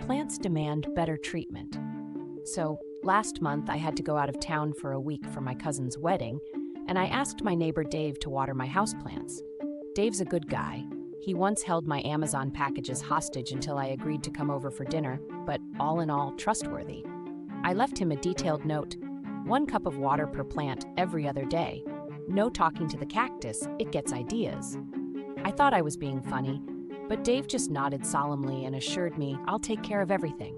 plants demand better treatment. So, last month I had to go out of town for a week for my cousin's wedding, and I asked my neighbor Dave to water my houseplants. Dave's a good guy. He once held my Amazon packages hostage until I agreed to come over for dinner, but all in all, trustworthy. I left him a detailed note: 1 cup of water per plant every other day. No talking to the cactus, it gets ideas. I thought I was being funny, but Dave just nodded solemnly and assured me I'll take care of everything.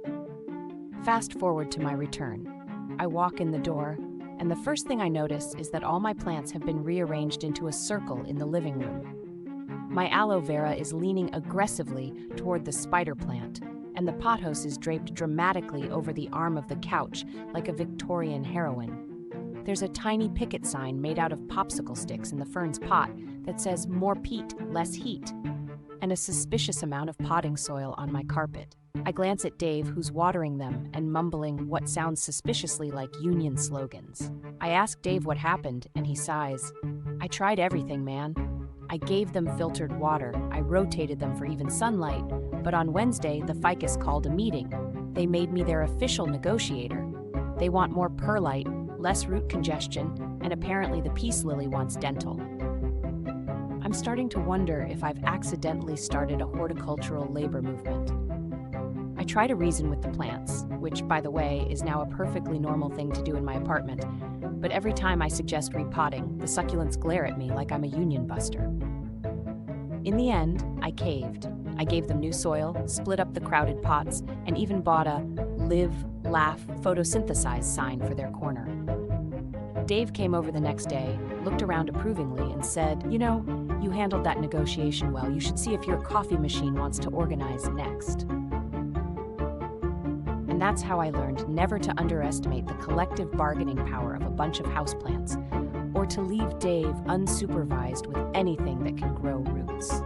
Fast forward to my return. I walk in the door, and the first thing I notice is that all my plants have been rearranged into a circle in the living room. My aloe vera is leaning aggressively toward the spider plant, and the pothos is draped dramatically over the arm of the couch like a Victorian heroine. There's a tiny picket sign made out of popsicle sticks in the fern's pot that says "More peat, less heat," and a suspicious amount of potting soil on my carpet. I glance at Dave, who's watering them and mumbling what sounds suspiciously like union slogans. I ask Dave what happened, and he sighs. "I tried everything, man. I gave them filtered water, I rotated them for even sunlight, but on Wednesday the ficus called a meeting. They made me their official negotiator. They want more perlite, less root congestion, and apparently the peace lily wants dental." I'm starting to wonder if I've accidentally started a horticultural labor movement. I try to reason with the plants, which, by the way, is now a perfectly normal thing to do in my apartment, but every time I suggest repotting, the succulents glare at me like I'm a union buster. In the end, I caved. I gave them new soil, split up the crowded pots, and even bought a "Live, Laugh, Photosynthesize" sign for their corner. Dave came over the next day, looked around approvingly, and said, "You know, you handled that negotiation well. You should see if your coffee machine wants to organize next." And that's how I learned never to underestimate the collective bargaining power of a bunch of houseplants, or to leave Dave unsupervised with anything that can grow roots.